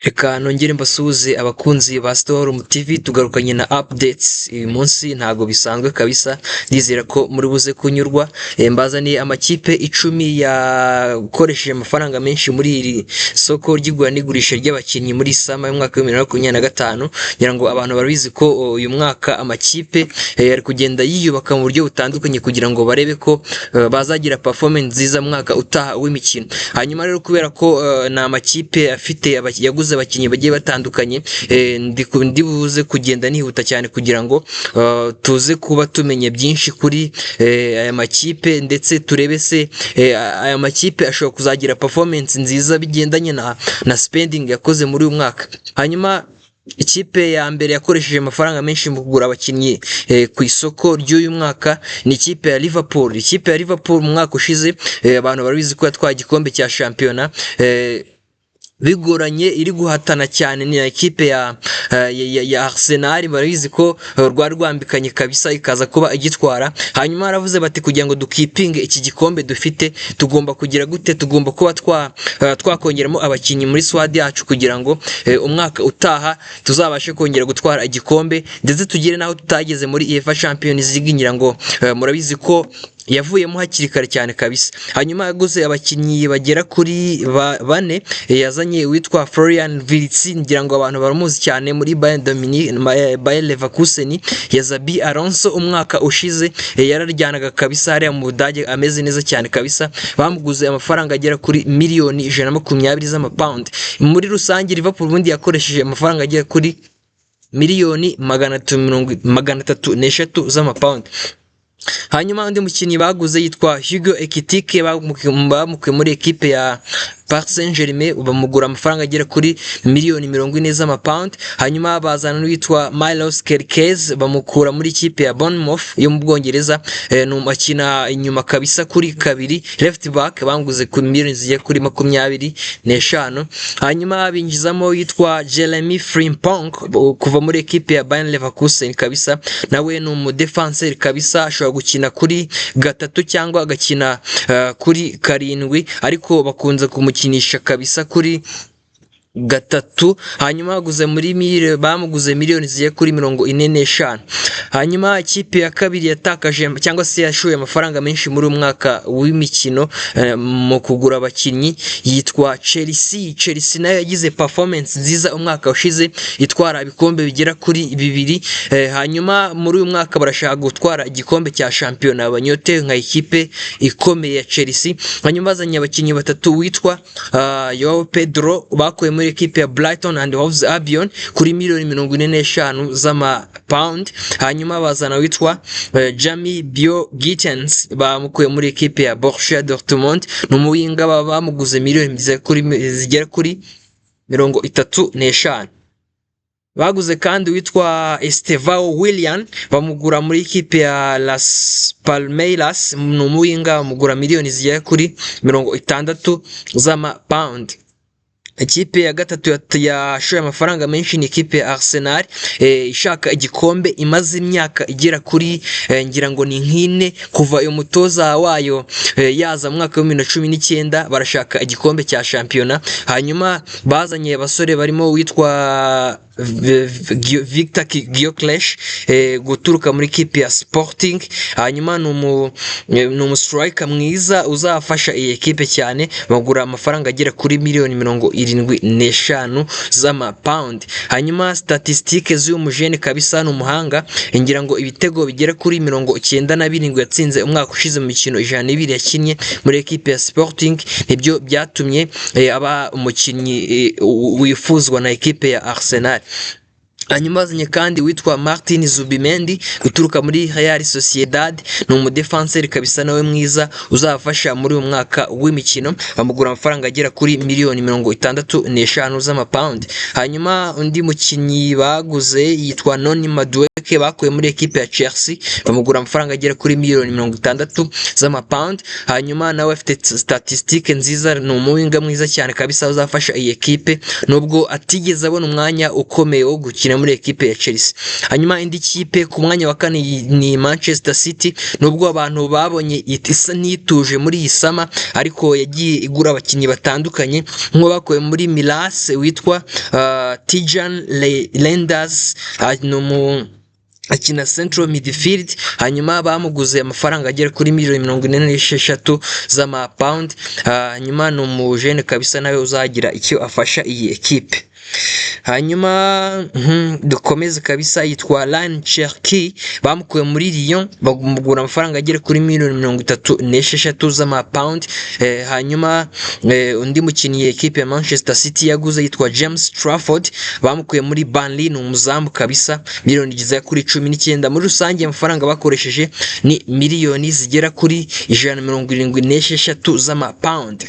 Reka nongere mbasuhuze abakunzi ba Storm TV, tugarukanye na updates uyu munsi ntago bisanzwe kabisa. Ndizera ko muri buze kunyurwa. Mbazaniye amakipe 10 yakoresheje amafaranga menshi muri iri soko ry'igura n'igurisha ry'abakinnyi muri sama y'umwaka wa 2025. Ngira ngo abantu barabizi ko uyu mwaka amakipe yari kugenda yiyubaka mu buryo butandukanye kugira ngo barebe ko bazagira performance nziza mwaka utaha w'imikino. Hanyuma rero kubera ko na amakipe afite yaguze abakinnyi bagiye batandukanye, ndi buze kugenda nihuta cyane kugira ngo tuze kuba tumenye byinshi kuri aya makipe, ndetse turebe se aya makipe ashobora kuzagira performance nziza bigendanye na spending yakoze muri uyu mwaka. Hanyuma ikipe ya mbere yakoresheje amafaranga menshi mu kugura abakinnyi ku isoko ry'uyu mwaka ni ikipe ya Liverpool. Ikipe ya Liverpool mu mwaka ushize abantu barabizi ko yatwaye igikombe cya shampiyona bigoranye, iri guhatana cyane ni ikipe ya Arsenal. Barabizi ko rwari rwambikanye kabisa ikaza kuba igitwara. Hanyuma aravuze bati kugira ngo dukipinge iki gikombe dufite tugomba kugira gute, tugomba kuba twakongeramo abakinnyi muri squad yacu kugira ngo umwaka utaha tuzabashe kongera gutwara igikombe, ndetse tugire naho tutageze muri UEFA Champions League. Ngira ngo murabizi ko yavuyemo hakiri kare cyane kabisa. Hanyuma yaguze abakinnyi bagera kuri bane. Yazanye witwa Florian Wirtz, ngira ngo abantu baramuzi cyane muri Bayer Leverkusen. Yazabi Alonso umwaka ushize yararyanaga kabisa hariya mu Budage, ameze neza cyane kabisa. Bamuguze amafaranga agera kuri miliyoni 120 z'amapound. Muri rusange Liverpool ubundi yakoresheje amafaranga agera kuri miliyoni 330 z'amapound. Hanyuma undi mukinnyi baguze yitwa Hugo Ekitike, bamukuye muri ekipe ya Paris Saint-Germain, bamugura amafaranga agera kuri miliyoni 40 z'amapound. Hanyuma bazana n'uwitwa Milos Kerkez, bamukura muri ikipe ya Bournemouth yo mu Bwongereza, n'umakina inyuma kabisa kuri kabiri left back, bamuguze ku miliyoni zigiye kuri 25. Hanyuma binjizamo yitwa Jeremy Frimpong kuva muri ekipe ya Bayer Leverkusen kabisa, nawe ni umudefenseur kabisa, ashobora gukina kuri gatatu cyangwa agakina kuri karindwi, ariko bakunze kumukinisha kabisa kuri gatatu. Hanyuma bamuguze miliyoni zigiye kuri 45. Hanyuma ikipe ya kabiri yatakaje cyangwa se yashoye amafaranga menshi muri umwaka w'imikino mu kugura abakinnyi yitwa Chelsea. Chelsea nayo yagize performance nziza umwaka ushize, itwara ibikombe bigera kuri 2. Hanyuma muri uyu mwaka barashaka gutwara igikombe cya shampiyona, abanyote nka ikipe ikomeye ya Chelsea. Hanyuma bazanye abakinnyi batatu witwa Joao Pedro, bakuye muri ekipe ya Brighton and Hove Albion kuri miliyoni 45 z'amapound. Hanyuma bazana witwa Jamie Bio Gittens, bamukuye muri ekipe ya Borussia Dortmund, n'umuwinga bamuguze miliyoni zigera kuri 35. Baguze kandi witwa Estevao Willian, bamugura muri ekipe ya Las Palmeiras, n'umuwinga bamugura miliyoni zigera kuri 60 z'amapound. Ikipe ya gatatu yashoye amafaranga menshi ni ikipe ya Arsenal, ishaka igikombe, imaze imyaka igera kuri ngira ngo ni nk'ine kuva uyu mutoza wayo yaza mu mwaka wa 2019, barashaka igikombe cya shampiyona. Hanyuma bazanye abasore barimo witwa Victor Gyökeres guturuka muri kipe ya Sporting. Hanyuma ni umustriker mwiza uzafasha iyi ekipe cyane, bagura amafaranga agera kuri miliyoni 75 z'amapound. Hanyuma statistique z'uyu mujene kabisa n'umuhanga, ngira ngo ibitego bigera kuri 97 yatsinze umwaka ushize mu mikino 102 yakinnye muri ekipe ya Sporting, nibyo byatumye aba umukinnyi wifuzwa na ekipe ya Arsenal. Hanyuma bazanye kandi witwa Martin Zubimendi guturuka muri Real Sociedad, ni umudefenseur kabisa nawe mwiza uzafasha muri uyu mwaka w'imikino, bamugura amafaranga agera kuri miliyoni 65 z'amapound. Hanyuma undi mukinnyi baguze yitwa Noni Madueke, Welbeck bakuye muri ekipe ya Chelsea bamugura amafaranga agera kuri miliyoni 60 z'amapound. Hanyuma nawe afite statistique nziza, ni umuwinga mwiza cyane kabisa uzafasha iyi ekipe nubwo atigeze abona umwanya ukomeye wo gukina muri ekipe ya Chelsea. Hanyuma indi kipe ku mwanya wa kane ni Manchester City, nubwo abantu babonye isa nituje muri iyi sama ariko yagiye igura abakinnyi batandukanye nko bakuye muri Milas witwa Tijan Lenders akina central midfield. Hanyuma bamuguze amafaranga agera kuri miliyoni 46 z'amapound. Hanyuma ni umujene kabisa nawe uzagira icyo afasha iyi ekipe. Hanyuma dukomeze kabisa, yitwa Ryan Cherki bamukuye muri Lyon bamugura amafaranga agera kuri miliyoni 36 z'amapound. Hanyuma undi mukinnyi ekipe ya Manchester City yaguze yitwa James Trafford bamukuye muri Burnley, ni umuzamu kabisa, miliyoni zigera kuri 19. Muri rusange amafaranga bakoresheje ni miliyoni zigera kuri 176 z'amapound.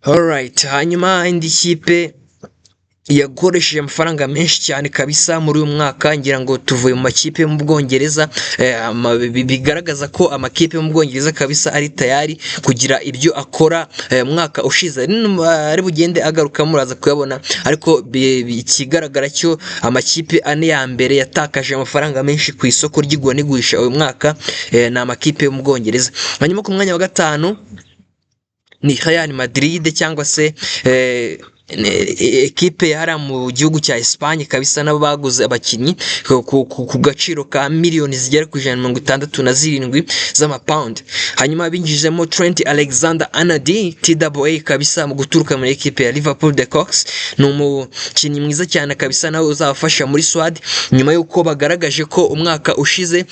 Alright, hanyuma indi kipe yakoresheje amafaranga menshi cyane kabisa muri uyu mwaka, ngira ngo tuvuye mu makipe mu Bwongereza, bigaragaza ko amakipe mu Bwongereza kabisa ari tayari kugira ibyo akora mwaka ushize, ari bugende agaruka muraza kuyabona, ariko ikigaragara cyo amakipe ane ya mbere yatakaje amafaranga menshi ku isoko ry'igura n'igurisha uyu mwaka ni amakipe yo mu Bwongereza. Hanyuma ku mwanya wa gatanu ni Real Madrid cyangwa se ekipe yari mu gihugu cya Espagne kabisa, nabo baguze abakinnyi ku gaciro ka miliyoni zigera ku 167 z'amapound. Hanyuma binjijemo Trent Alexander-Arnold TWA kabisa mu guturuka muri ekipe ya Liverpool The Cox, ni umukinnyi mwiza cyane kabisa nawe uzabafasha muri Swad, nyuma yuko bagaragaje ko umwaka ushize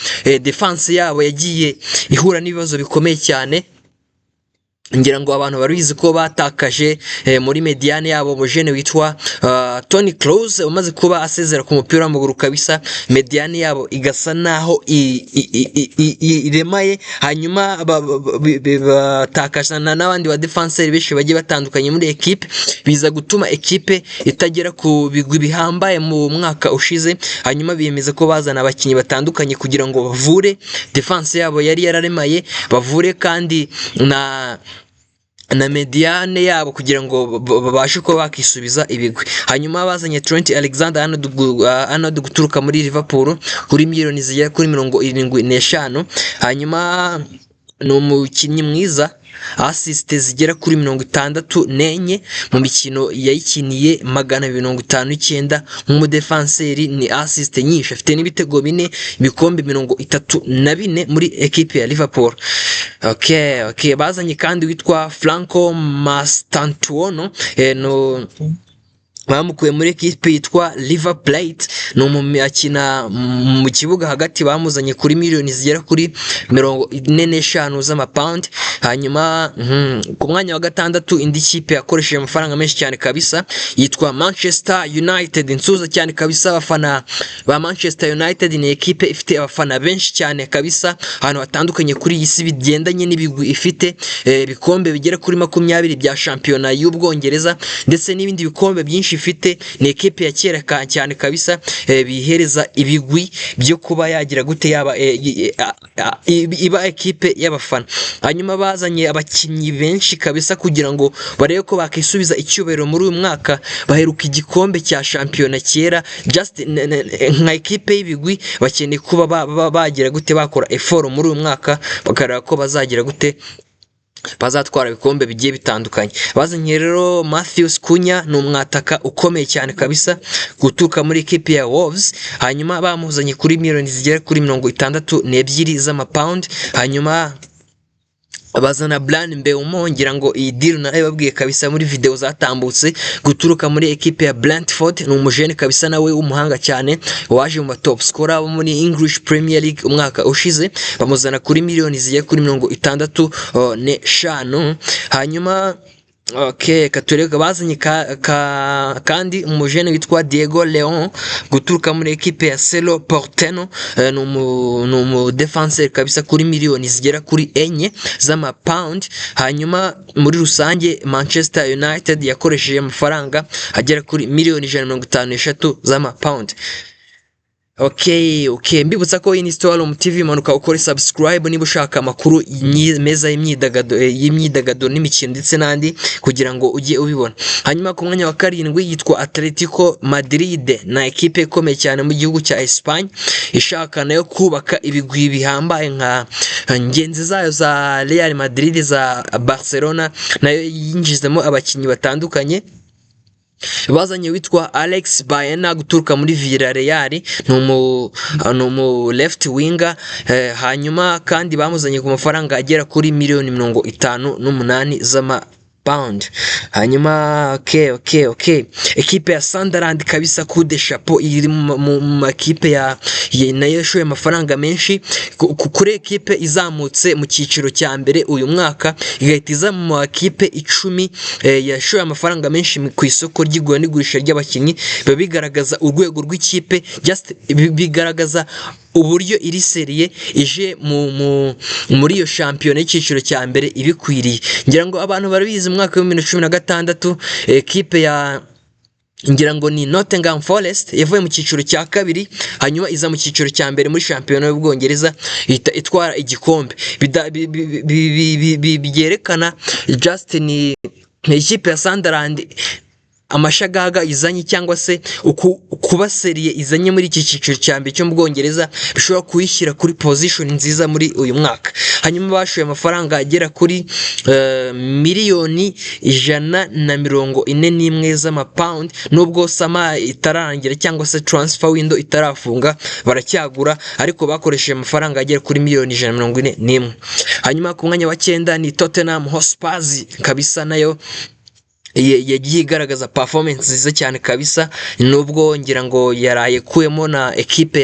defense yabo yagiye ihura n'ibibazo bikomeye cyane. Ngira ngo abantu barubizi ko batakaje muri mediane yabo umujene witwa Toni Kroos umaze kuba asezera ku mupira w'amaguru kabisa, mediane yabo igasa naho iremaye. Hanyuma batakashana n'abandi ba defenseur benshi bagiye batandukanye muri equipe, biza gutuma equipe itagera ku bigwi bihambaye mu mwaka ushize. Hanyuma biyemeza ko bazana abakinnyi batandukanye kugira ngo bavure defense yabo yari yararemaye, bavure kandi na mediane yabo kugira ngo babashe ko bakisubiza ibigwi. Hanyuma bazanye Trent Alexander-Arnold guturuka muri Liverpool kuri miliyoni zigera kuri 75. Hanyuma ni umukinnyi mwiza, assist zigera kuri 64 mu mikino yayikiniye 259 nk'umudefenseri, ni assist nyinshi, afite n'ibitego 4, ibikombe 34 muri equipe ya Liverpool. Okay, bazanye kandi witwa Franco Mastantuono bamukuye muri ekipe yitwa River Plate, ni umukina mu kibuga hagati, bamuzanye kuri miliyoni zigera kuri 45 z'amapound. Hanyuma ku mwanya wa gatandatu indi kipe yakoresheje amafaranga menshi cyane kabisa yitwa Manchester United, nsuza cyane kabisa. Abafana ba Manchester United ni ekipe ifite abafana benshi cyane kabisa ahantu hatandukanye kuri iyi si, bigendanye n'ibigwi ifite, ibikombe bigera kuri 20 bya shampiyona y'Ubwongereza ndetse n'ibindi bikombe byinshi ifite. Ni ekipe ya kera cyane kabisa, bihereza ibigwi byo kuba yagira gute yaba iba ekipe y'abafana. Hanyuma bazanye abakinnyi benshi kabisa kugira ngo barebe ko bakisubiza icyubahiro muri uyu mwaka, baheruka igikombe cya shampiyona kera, just nka ekipe y'ibigwi bakeneye kuba bagira gute bakora effort muri uyu mwaka, bakareba ko bazagira gute bazatwara ibikombe bigiye bitandukanye. Bazanye rero Matheus Cunha, ni umwataka ukomeye cyane kabisa guturuka muri equipe ya Wolves. Hanyuma bamuzanye kuri miliyoni zigera kuri 62 z'amapound. Hanyuma bazana Bryan Mbeumo, ngira ngo iyi deal narababwiye kabisa muri video zatambutse, guturuka muri equipe ya Brentford, ni umujene kabisa nawe w'umuhanga cyane, waje mu top scorer muri English Premier League umwaka ushize, bamuzana kuri miliyoni zigera kuri 65. Hanyuma katureka bazanye kandi umujene witwa Diego Leon guturuka muri equipe ya Cerro Porteño, ni umu defenseur kabisa kuri miliyoni zigera kuri 4 z'amapound. Hanyuma muri rusange Manchester United yakoresheje amafaranga agera kuri miliyoni 153 z'amapound. Okay, mbibutsa ko iyi ni Storm TV, manuka ukore subscribe niba ushaka amakuru meza y'imyidagaduro n'imikino ndetse n'andi kugira ngo ujye ubibona. Hanyuma ku mwanya wa karindwi yitwa Atletico Madrid, na ekipe ikomeye cyane mu gihugu cya Espagne, ishaka nayo kubaka ibigwi bihambaye nka ngenzi zayo za Real Madrid, za Barcelona, nayo yinjizemo abakinnyi batandukanye. Bazanye witwa Alex Baena guturuka muri Villarreal, ni umu left winger, hanyuma kandi bamuzanye ku mafaranga agera kuri miliyoni 58 z'amapound. Hanyuma okay, ekipe ya Sunderland kabisa coup de chapeau, iri mu makipe nayo yashoye amafaranga menshi kuri ekipe izamutse mu cyiciro cya mbere uyu mwaka, igahita iza mu makipe 10 yashoye amafaranga menshi ku isoko ry'igura n'igurisha ry'abakinnyi. Bigaragaza urwego rw'ikipe, just bigaragaza uburyo iri serie ije muri iyo shampiyona y'icyiciro cya mbere ibikwiriye. Ngira ngo abantu barabizi mu mwaka wa 2016 ekipe ya ngira ngo ni Nottingham Forest yavuye mu cyiciro cya kabiri, hanyuma iza mu cyiciro cya mbere muri shampiyona y'Ubwongereza, itwara igikombe. Byerekana just ni ikipe ya Sunderland amashagaga izanye, cyangwa se kuba serie izanye muri iki cyiciro cya mbere cyo mu Bwongereza bishobora kuyishyira kuri position nziza muri uyu mwaka. Hanyuma bashoye amafaranga agera kuri miliyoni 141 z'amapound, nubwo sama itararangira cyangwa se transfer window itarafunga, baracyagura, ariko bakoresheje amafaranga agera kuri miliyoni 141. Hanyuma ku mwanya wa 9 ni Tottenham Hotspur kabisa, nayo yagiye igaragaza performance nziza cyane kabisa, nubwo ngira ngo yaraye kuyemo na ekipe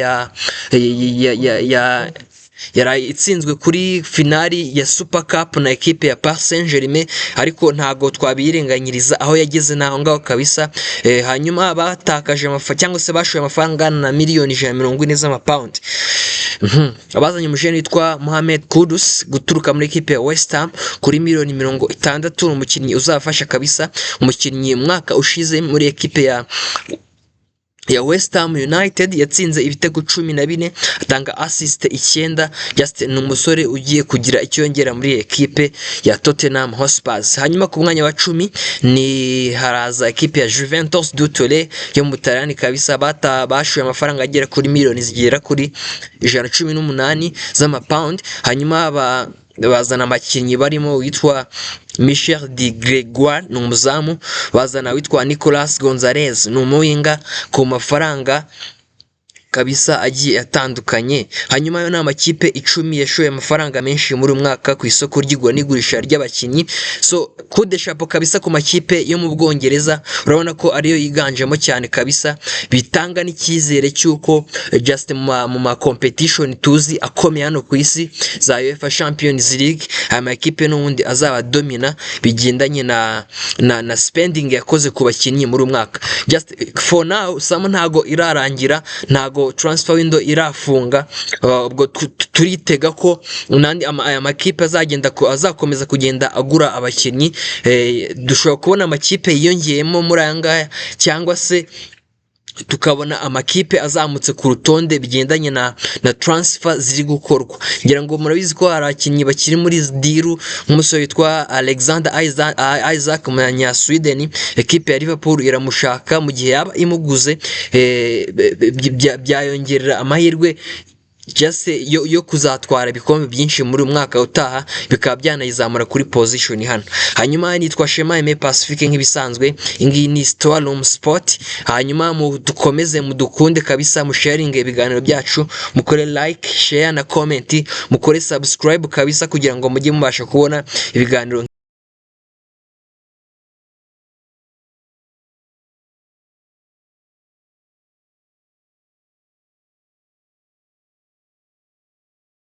yaraye itsinzwe kuri finali ya Super Cup na ekipe ya Paris Saint-Germain, ariko ntago twabirenganyiriza aho yageze naho ngaho kabisa. Hanyuma batakaje cyangwa se bashoye amafaranga na miliyoni 140 z'amapound. Abazanye umujene witwa Mohamed Kudus guturuka muri ekipe ya West Ham kuri miliyoni 60, umukinnyi uzafasha kabisa. Umukinnyi mwaka ushize muri ekipe ya West Ham United yatsinze ibitego 14, atanga assist 9. Just ni umusore ugiye kugira icyo yongera muri ekipe ya Tottenham Hotspur. Hanyuma ku mwanya wa 10 ni haraza ekipe ya Juventus du Turin yo mu Butaliyani kabisa, bashoye amafaranga agera kuri miliyoni zigera kuri 118 z'amapound. Hanyuma bazana abakinnyi barimo witwa Michel de Gregoire, ni umuzamu. Bazana witwa Nicolas Gonzalez, ni umuwinga, ku mafaranga kabisa agiye atandukanye. Hanyuma yo n'amakipe 10 yashoye amafaranga menshi muri umwaka ku isoko ry'igura n'igurisha ry'abakinnyi. So coup de chapeau kabisa ku makipe yo mu Bwongereza, urabona ko ariyo yiganjemo cyane kabisa, bitanga n'icyizere cyuko just mu ma competition tuzi akomeye hano ku isi za UEFA Champions League, amakipe n'ubundi azaba domina bigendanye na spending yakoze ku bakinnyi muri umwaka. Just for now samo ntago irarangira, ntago transfer window irafunga, ubwo turitega ko aya makipe azakomeza kugenda agura abakinnyi. Dushobora kubona amakipe yiyongeyemo muri aya ngaya, cyangwa se tukabona amakipe azamutse ku rutonde bigendanye na transfer ziri gukorwa. Ngira ngo murabizi ko hari abakinnyi bakiri muri diru, nk'umusore witwa Alexander Isaac umunya Sweden, ekipe ya Liverpool iramushaka, mu gihe yaba imuguze byayongerera amahirwe just yo kuzatwara ibikombe byinshi muri umwaka utaha, bikaba byanayizamura kuri position hano. Hanyuma nitwa Shema Aime Pacifique nk'ibisanzwe, ingi ni Storm Sport. Hanyuma dukomeze mudukunde kabisa, mu sharing ibiganiro byacu, mukore like, share na comment, mukore subscribe kabisa kugira ngo mujye mubasha kubona ibiganiro